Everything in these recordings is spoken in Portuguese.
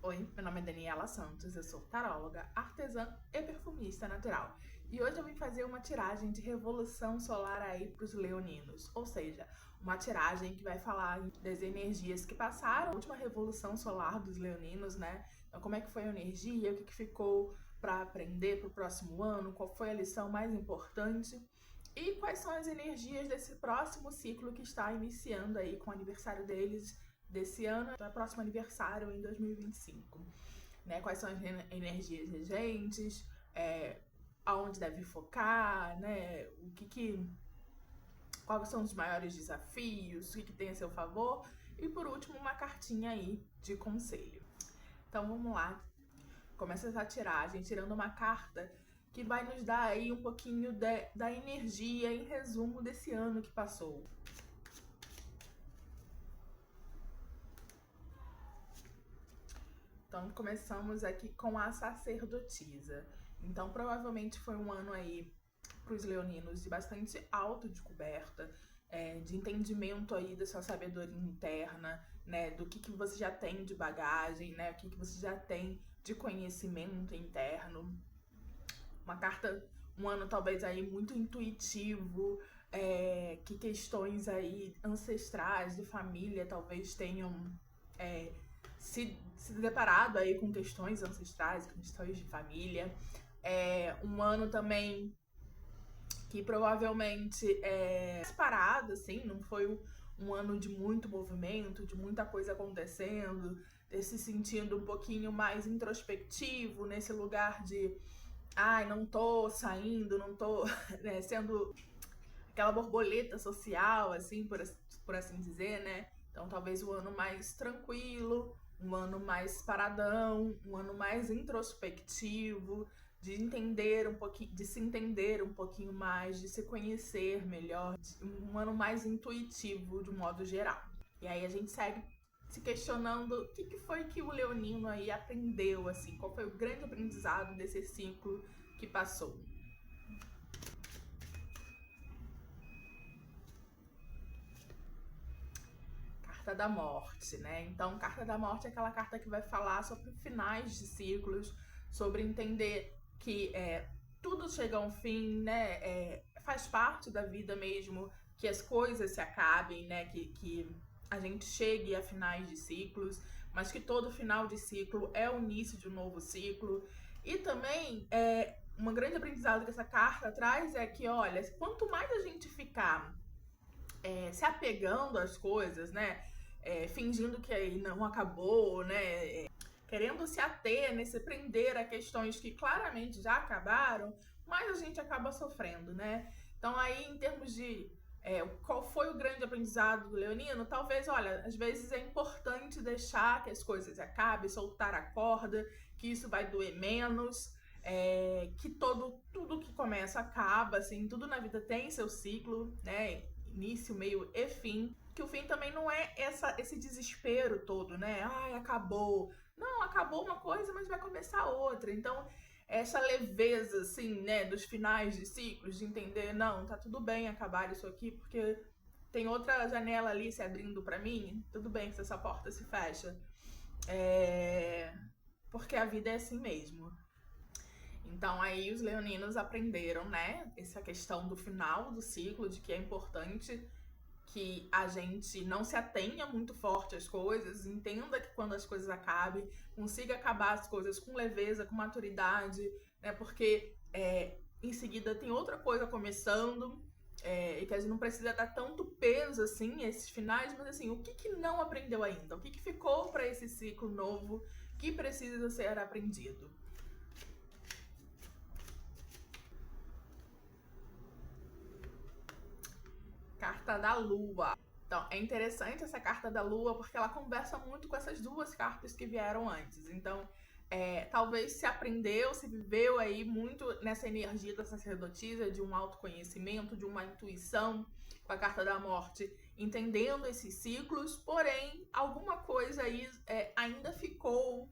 Oi, meu nome é Daniela Santos, eu sou taróloga, artesã e perfumista natural. E hoje eu vim fazer uma tiragem de revolução solar aí para os leoninos, ou seja, uma tiragem que vai falar das energias que passaram, a última revolução solar dos leoninos, né? Então, como é que foi a energia, o que ficou para aprender para o próximo ano, qual foi a lição mais importante e quais são as energias desse próximo ciclo que está iniciando aí com o aniversário deles desse ano para o próximo aniversário em 2025, né? Quais são as energias regentes, aonde deve focar, né? Quais são os maiores desafios, o que tem a seu favor e por último uma cartinha aí de conselho. Então vamos lá, começa essa tiragem tirando uma carta que vai nos dar aí um pouquinho da energia em resumo desse ano que passou. Então, começamos aqui com a sacerdotisa. Então, provavelmente foi um ano aí para os leoninos de bastante autodescoberta, de entendimento aí da sua sabedoria interna, né, do que você já tem de bagagem, né, o que você já tem de conhecimento interno. Uma carta, um ano talvez aí muito intuitivo, que questões aí ancestrais de família talvez tenham se deparado aí com questões ancestrais, questões de família. Um ano também que provavelmente parado, assim, não foi um ano de muito movimento, de muita coisa acontecendo, se sentindo um pouquinho mais introspectivo, nesse lugar de não tô saindo, não tô né, sendo aquela borboleta social, assim, por assim dizer, né? Então talvez um ano mais tranquilo, um ano mais paradão, um ano mais introspectivo, de entender um pouquinho, de se entender um pouquinho mais, de se conhecer melhor, um ano mais intuitivo de um modo geral. E aí a gente segue se questionando o que foi que o leonino aí aprendeu, assim, qual foi o grande aprendizado desse ciclo que passou. Carta da Morte, né? Então, Carta da Morte é aquela carta que vai falar sobre finais de ciclos, sobre entender que tudo chega a um fim, né? Faz parte da vida mesmo que as coisas se acabem, né? Que a gente chegue a finais de ciclos, mas que todo final de ciclo é o início de um novo ciclo. E também, uma grande aprendizado que essa carta traz é que, olha, quanto mais a gente ficar se apegando às coisas, né? Fingindo que aí não acabou, né? Querendo se ater, né? Se prender a questões que claramente já acabaram, mas a gente acaba sofrendo, né? Então aí, em termos de qual foi o grande aprendizado do leonino, talvez, olha, às vezes é importante deixar que as coisas acabem, soltar a corda, que isso vai doer menos, que tudo que começa acaba, assim, tudo na vida tem seu ciclo, né? Início, meio e fim, que o fim também não é esse desespero todo, né? Ai, acabou. Não, acabou uma coisa, mas vai começar outra. Então, essa leveza, assim, né, dos finais de ciclos, de entender, não, tá tudo bem acabar isso aqui, porque tem outra janela ali se abrindo para mim, tudo bem se essa porta se fecha. Porque a vida é assim mesmo. Então aí os leoninos aprenderam, né, essa questão do final do ciclo, de que é importante que a gente não se atenha muito forte às coisas, entenda que quando as coisas acabem, consiga acabar as coisas com leveza, com maturidade, né, porque em seguida tem outra coisa começando, e que a gente não precisa dar tanto peso assim a esses finais, mas assim, o que não aprendeu ainda? O que ficou para esse ciclo novo que precisa ser aprendido? Carta da Lua. Então, é interessante essa carta da Lua porque ela conversa muito com essas duas cartas que vieram antes. Então, talvez se aprendeu, se viveu aí muito nessa energia da sacerdotisa, de um autoconhecimento, de uma intuição com a carta da morte, entendendo esses ciclos, porém, alguma coisa aí ainda ficou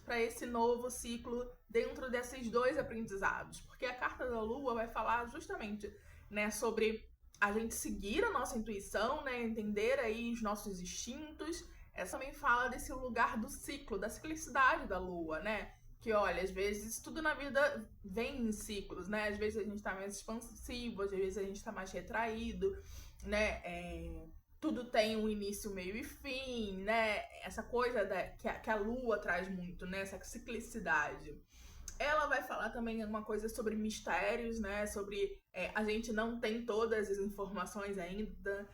para esse novo ciclo dentro desses dois aprendizados. Porque a carta da Lua vai falar justamente, né, sobre a gente seguir a nossa intuição, né, entender aí os nossos instintos, essa também fala desse lugar do ciclo, da ciclicidade da lua, né? Que olha, às vezes tudo na vida vem em ciclos, né? Às vezes a gente tá mais expansivo, às vezes a gente tá mais retraído, né? Tudo tem um início, meio e fim, né? Essa coisa que a lua traz muito, né? Essa ciclicidade. Ela vai falar também alguma coisa sobre mistérios, né? Sobre a gente não tem todas as informações ainda.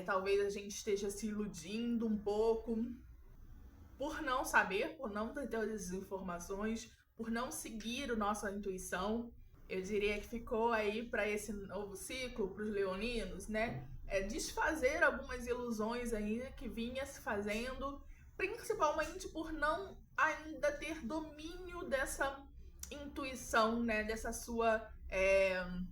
Talvez a gente esteja se iludindo um pouco por não saber, por não ter todas as informações, por não seguir a nossa intuição. Eu diria que ficou aí para esse novo ciclo, para os leoninos, né? Desfazer algumas ilusões ainda que vinha se fazendo, principalmente por não ainda ter domínio dessa intuição, né? Dessa sua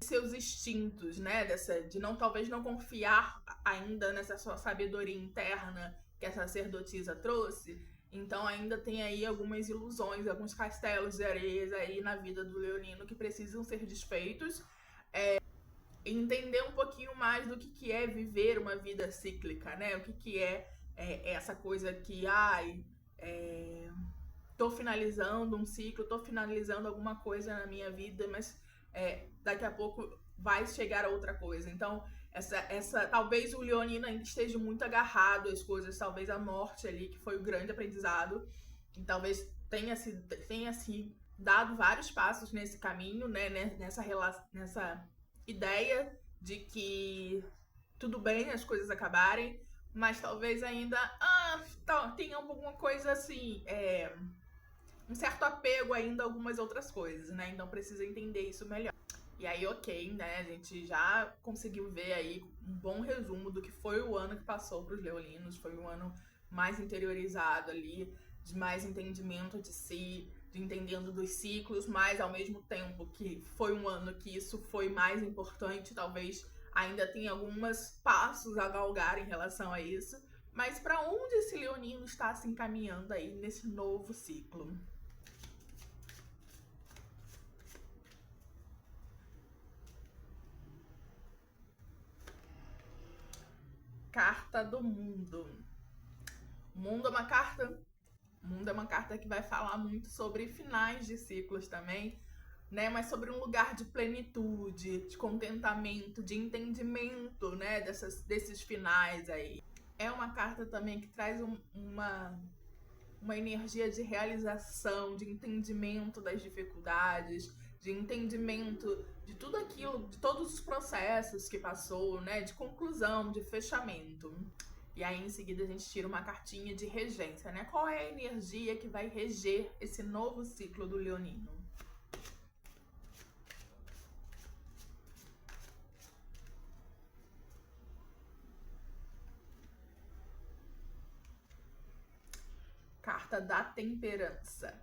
seus instintos, né? De não talvez não confiar ainda nessa sua sabedoria interna que a sacerdotisa trouxe. Então ainda tem aí algumas ilusões, alguns castelos de areias aí na vida do leonino que precisam ser desfeitos. Entender um pouquinho mais do que é viver uma vida cíclica, né? O que é essa coisa que, tô finalizando um ciclo, tô finalizando alguma coisa na minha vida, mas daqui a pouco vai chegar a outra coisa. Então, talvez o leonino ainda esteja muito agarrado às coisas, talvez a morte ali, que foi o grande aprendizado, e talvez tenha se dado vários passos nesse caminho, né? Nessa ideia de que tudo bem as coisas acabarem, mas talvez ainda tenha alguma coisa assim, um certo apego ainda a algumas outras coisas, né? Então precisa entender isso melhor. E aí, ok, né? A gente já conseguiu ver aí um bom resumo do que foi o ano que passou para os leoninos. Foi um ano mais interiorizado ali, de mais entendimento de si, de entendendo dos ciclos, mas ao mesmo tempo que foi um ano que isso foi mais importante, talvez ainda tenha alguns passos a galgar em relação a isso. Mas para onde esse leonino está se encaminhando aí nesse novo ciclo? Carta do mundo. O mundo é uma carta que vai falar muito sobre finais de ciclos também, né? Mas sobre um lugar de plenitude, de contentamento, de entendimento, né? Desses finais aí. É uma carta também que traz uma energia de realização, de entendimento das dificuldades, de entendimento de tudo aquilo, de todos os processos que passou, né? De conclusão, de fechamento. E aí, em seguida, a gente tira uma cartinha de regência, né? Qual é a energia que vai reger esse novo ciclo do leonino? Carta da temperança.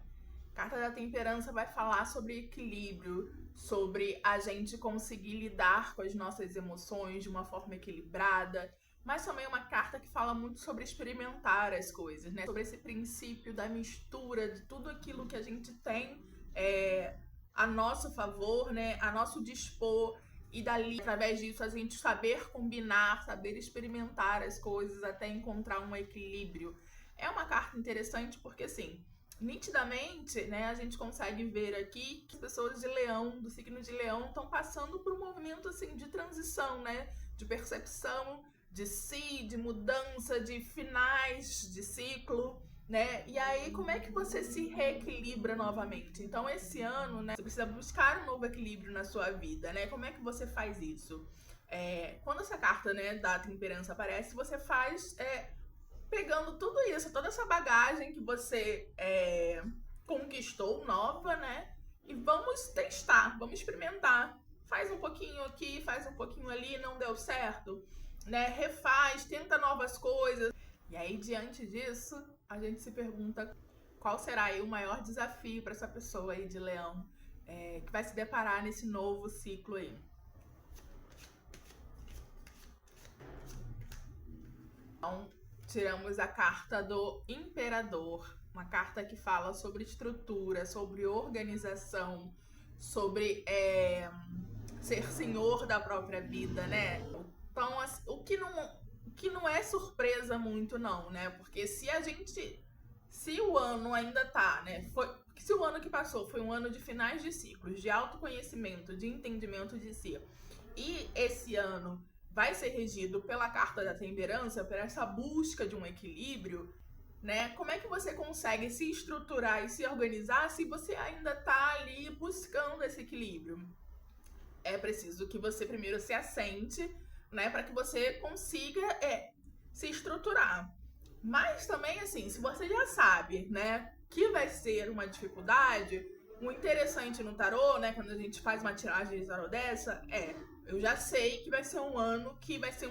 Carta da temperança vai falar sobre equilíbrio, sobre a gente conseguir lidar com as nossas emoções de uma forma equilibrada, mas também é uma carta que fala muito sobre experimentar as coisas, né? Sobre esse princípio da mistura de tudo aquilo que a gente tem a nosso favor, né? A nosso dispor, e dali, através disso, a gente saber combinar, saber experimentar as coisas até encontrar um equilíbrio. É uma carta interessante porque, assim, nitidamente, né, a gente consegue ver aqui que as pessoas de Leão, do signo de Leão, estão passando por um movimento, assim, de transição, né? De percepção de si, de mudança, de finais de ciclo, né? E aí, como é que você se reequilibra novamente? Então, esse ano, né, você precisa buscar um novo equilíbrio na sua vida, né? Como é que você faz isso? Quando essa carta, né, da temperança aparece, você faz pegando tudo isso, toda essa bagagem que você conquistou nova, né? E vamos testar, vamos experimentar. Faz um pouquinho aqui, faz um pouquinho ali, não deu certo, né? Refaz, tenta novas coisas. E aí, diante disso, a gente se pergunta qual será aí o maior desafio para essa pessoa aí de Leão que vai se deparar nesse novo ciclo aí. Então, tiramos a carta do Imperador, uma carta que fala sobre estrutura, sobre organização, sobre ser senhor da própria vida, né? Então, o que não que não é surpresa muito não, né? Porque se o ano ainda tá, né? Se o ano que passou foi um ano de finais de ciclos, de autoconhecimento, de entendimento de si, e esse ano vai ser regido pela carta da temperança, por essa busca de um equilíbrio, né? Como é que você consegue se estruturar e se organizar se você ainda tá ali buscando esse equilíbrio? É preciso que você primeiro se assente, né, para que você consiga se estruturar. Mas também, assim, se você já sabe, né, que vai ser uma dificuldade, o interessante no tarô, né, quando a gente faz uma tiragem de tarô dessa, eu já sei que vai ser um ano que vai ser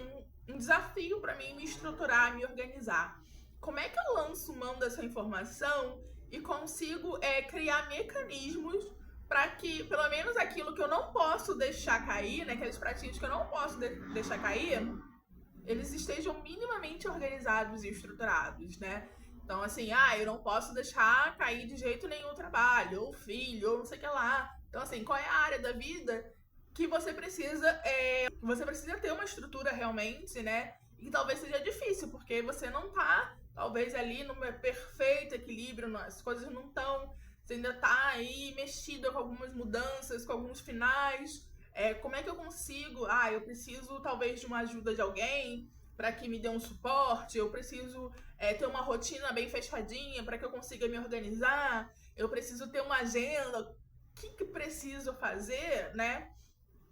um desafio para mim me estruturar, me organizar. Como é que eu lanço mão dessa informação e consigo criar mecanismos para que, pelo menos aquilo que eu não posso deixar cair, né, aqueles pratinhos que eu não posso deixar cair, eles estejam minimamente organizados e estruturados, né? Então, assim, eu não posso deixar cair de jeito nenhum o trabalho, ou o filho, ou não sei o que lá. Então, assim, qual é a área da vida que você precisa ter uma estrutura realmente, né? E talvez seja difícil, porque você não tá, talvez, ali no perfeito equilíbrio, as coisas não estão, você ainda tá aí mexida com algumas mudanças, com alguns finais. Como é que eu consigo? Eu preciso talvez de uma ajuda de alguém para que me dê um suporte. Eu preciso ter uma rotina bem fechadinha para que eu consiga me organizar. Eu preciso ter uma agenda. O que preciso fazer, né?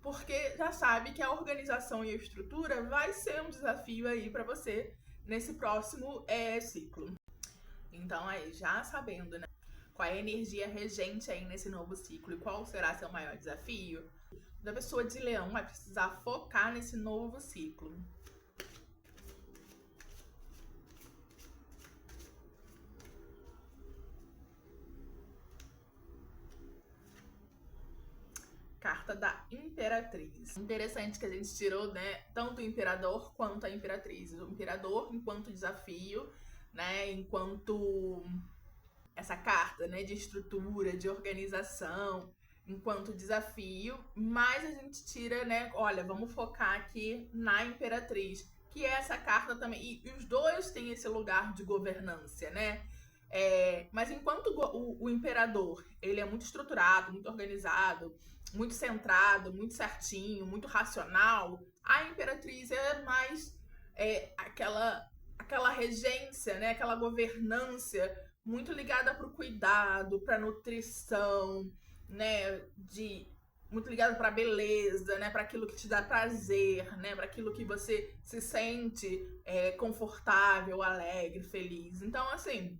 Porque já sabe que a organização e a estrutura vai ser um desafio aí para você nesse próximo ciclo. Então, aí, já sabendo, né, qual é a energia regente aí nesse novo ciclo e qual será seu maior desafio, a pessoa de Leão vai precisar focar nesse novo ciclo. Carta da Imperatriz. Interessante que a gente tirou, né, tanto o Imperador quanto a Imperatriz. O Imperador enquanto desafio, né, enquanto essa carta, né, de estrutura, de organização, enquanto desafio, mas a gente tira, né, olha, vamos focar aqui na Imperatriz, que é essa carta também, e os dois têm esse lugar de governância, né? Mas enquanto o imperador, ele é muito estruturado, muito organizado, muito centrado, muito certinho, muito racional, a imperatriz é mais aquela regência, né? Aquela governância muito ligada para o cuidado, para nutrição, né? Muito ligado para beleza, né? Para aquilo que te dá prazer, né? Para aquilo que você se sente confortável, alegre, feliz. Então, assim,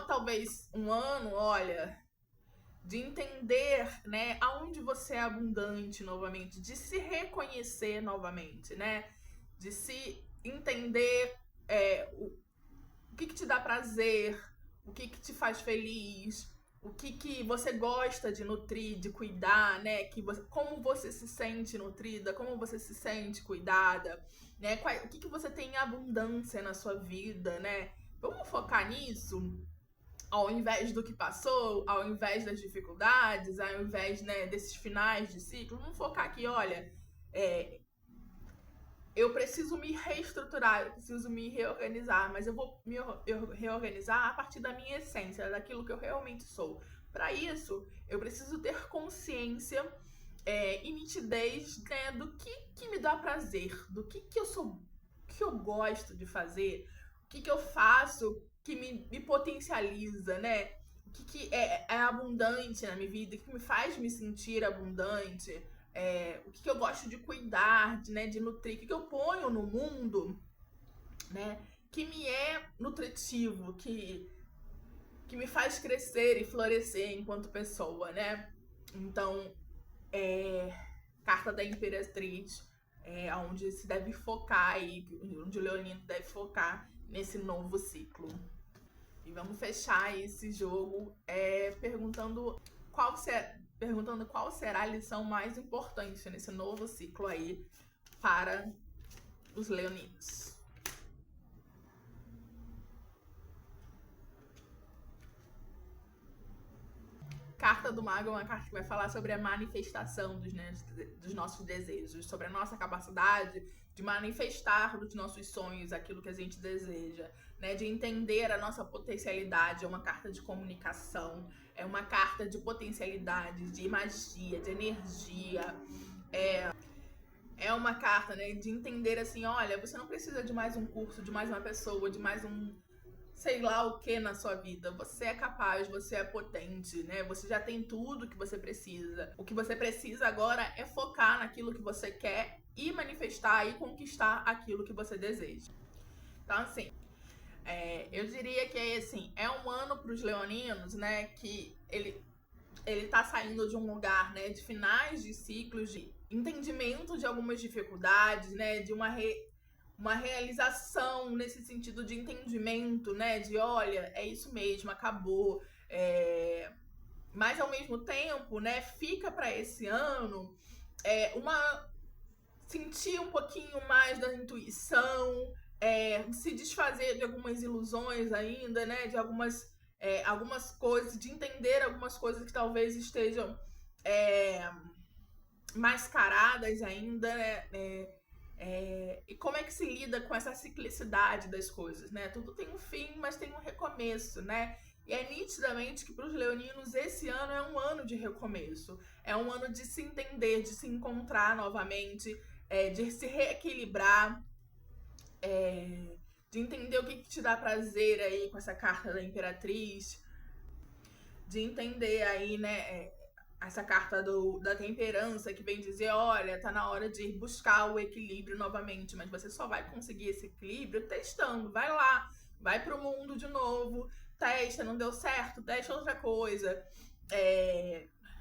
talvez um ano, olha, de entender, né, aonde você é abundante novamente, de se reconhecer novamente, né? De se entender o que te dá prazer, o que te faz feliz, o que você gosta de nutrir, de cuidar, né? Como você se sente nutrida, como você se sente cuidada, né? O que você tem em abundância na sua vida, né? Vamos focar nisso, ao invés do que passou, ao invés das dificuldades, ao invés, né, desses finais de ciclo. Vamos focar aqui, olha, eu preciso me reestruturar, eu preciso me reorganizar, mas eu vou me reorganizar a partir da minha essência, daquilo que eu realmente sou. Para isso, eu preciso ter consciência e nitidez, né, do que me dá prazer, do que eu sou, que eu gosto de fazer, o que eu faço que me potencializa, né? O que é abundante na minha vida, o que me faz me sentir abundante, o que eu gosto de cuidar, de nutrir, o que eu ponho no mundo, né? Que me é nutritivo, que me faz crescer e florescer enquanto pessoa, né? Então, carta da Imperatriz, onde se deve focar aí, onde o leonino deve focar nesse novo ciclo. E vamos fechar esse jogo perguntando qual será a lição mais importante nesse novo ciclo aí para os leoninos. Carta do Mago é uma carta que vai falar sobre a manifestação dos nossos desejos, sobre a nossa capacidade de manifestar dos nossos sonhos aquilo que a gente deseja, né? De entender a nossa potencialidade. É uma carta de comunicação, é uma carta de potencialidade, de magia, de energia. É uma carta, né, de entender assim, olha, você não precisa de mais um curso, de mais uma pessoa, de mais um sei lá o que na sua vida. Você é capaz, você é potente, né? Você já tem tudo que você precisa. O que você precisa agora é focar naquilo que você quer e manifestar e conquistar aquilo que você deseja. Então, assim, eu diria que assim, é um ano para os leoninos, né, que ele tá saindo de um lugar, né, de finais de ciclos, de entendimento de algumas dificuldades, né, de uma realização nesse sentido de entendimento, né, de olha, é isso mesmo, acabou. Mas ao mesmo tempo, né, fica para esse ano sentir um pouquinho mais da intuição, se desfazer de algumas ilusões ainda, né, de algumas coisas, de entender algumas coisas que talvez estejam mascaradas ainda, né? E como é que se lida com essa ciclicidade das coisas, né? Tudo tem um fim, mas tem um recomeço, né? E é nitidamente que para os leoninos esse ano é um ano de recomeço, é um ano de se entender, de se encontrar novamente, de se reequilibrar, de entender o que te dá prazer aí com essa carta da Imperatriz, de entender aí, né, essa carta da temperança que vem dizer, olha, tá na hora de ir buscar o equilíbrio novamente, mas você só vai conseguir esse equilíbrio testando, vai lá, vai pro mundo de novo, testa, não deu certo, testa outra coisa,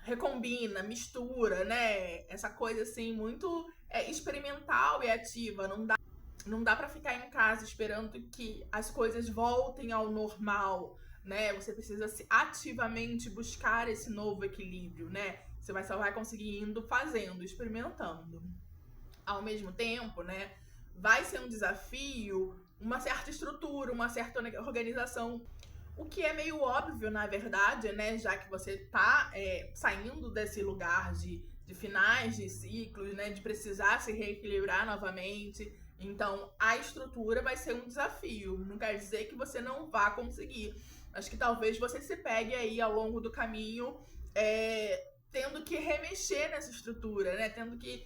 recombina, mistura, né, essa coisa assim, muito experimental e ativa, não dá pra ficar em casa esperando que as coisas voltem ao normal, né? Você precisa ativamente buscar esse novo equilíbrio, né? Você só vai conseguir indo fazendo, experimentando. Ao mesmo tempo, né? Vai ser um desafio, uma certa estrutura, uma certa organização. O que é meio óbvio, na verdade, né? Já que você tá saindo desse lugar de finais de ciclos, né? De precisar se reequilibrar novamente. Então, a estrutura vai ser um desafio. Não quer dizer que você não vá conseguir. Acho que talvez você se pegue aí ao longo do caminho tendo que remexer nessa estrutura, né? Tendo que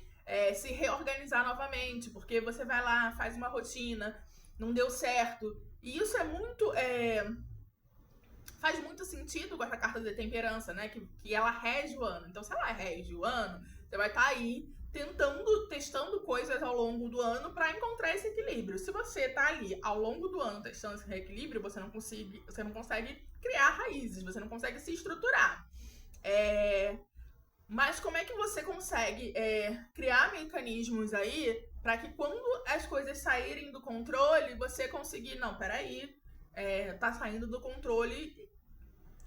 se reorganizar novamente, porque você vai lá, faz uma rotina, não deu certo. E isso é muito... faz muito sentido com essa carta de temperança, né? Que ela rege o ano. Então, se ela rege o ano, você vai estar aí testando coisas ao longo do ano para encontrar esse equilíbrio. Se você tá ali ao longo do ano testando esse reequilíbrio, você não consegue criar raízes, você não consegue se estruturar. Mas como é que você consegue criar mecanismos aí para que quando as coisas saírem do controle, você conseguir, não, peraí, tá saindo do controle,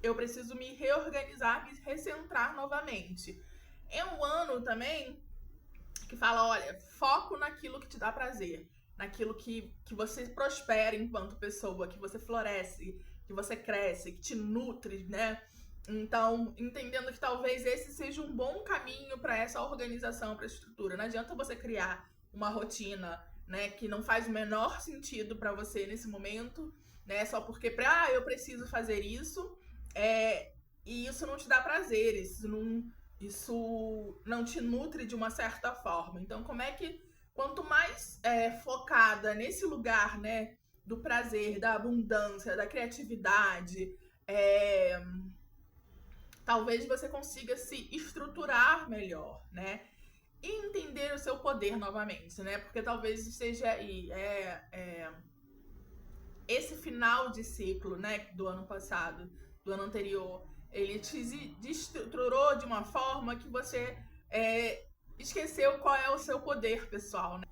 eu preciso me reorganizar, me recentrar novamente. É um ano também que fala, olha, foco naquilo que te dá prazer, naquilo que você prospera enquanto pessoa, que você floresce, que você cresce, que te nutre, né? Então, entendendo que talvez esse seja um bom caminho para essa organização, para a estrutura. Não adianta você criar uma rotina, né, que não faz o menor sentido para você nesse momento, né, só porque eu preciso fazer isso, e isso não te dá prazer, isso não te nutre de uma certa forma. Então, como é que, quanto mais focada nesse lugar, né, do prazer, da abundância, da criatividade, talvez você consiga se estruturar melhor, né, e entender o seu poder novamente, né, porque talvez seja aí esse final de ciclo, né, do ano passado, do ano anterior, ele te desestruturou de uma forma que você esqueceu qual é o seu poder pessoal, né?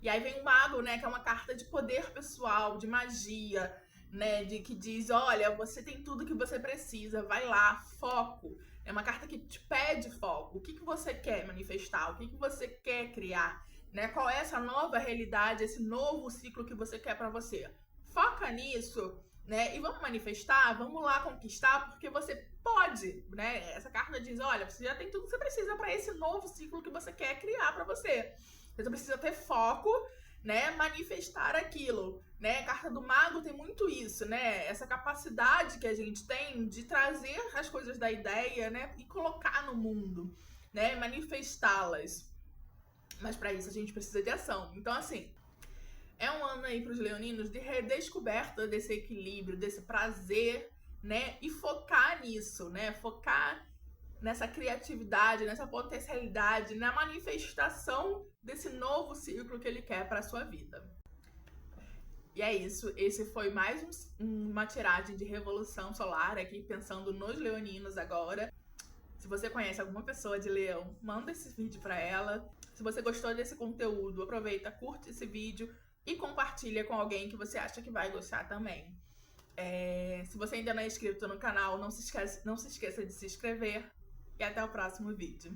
E aí vem o mago, né, que é uma carta de poder pessoal, de magia, né, que diz, olha, você tem tudo que você precisa, vai lá, foco. É uma carta que te pede foco. O que você quer manifestar? O que você quer criar? Né? Qual é essa nova realidade, esse novo ciclo que você quer para você? Foca nisso, né? E vamos manifestar, vamos lá conquistar, porque você pode, né? Essa carta diz, olha, você já tem tudo que você precisa para esse novo ciclo que você quer criar para você. Você precisa ter foco, né, manifestar aquilo, né? A carta do mago tem muito isso, né? Essa capacidade que a gente tem de trazer as coisas da ideia, né, e colocar no mundo, né, manifestá-las. Mas para isso a gente precisa de ação. Então, assim, é um ano aí para os leoninos de redescoberta desse equilíbrio, desse prazer, né? E focar nisso, né? Focar nessa criatividade, nessa potencialidade, na manifestação desse novo ciclo que ele quer para sua vida. E é isso, esse foi mais uma tiragem de revolução solar aqui, pensando nos leoninos agora. Se você conhece alguma pessoa de leão, manda esse vídeo para ela. Se você gostou desse conteúdo, aproveita, curte esse vídeo e compartilha com alguém que você acha que vai gostar também. Se você ainda não é inscrito no canal, não se esqueça de se inscrever e até o próximo vídeo.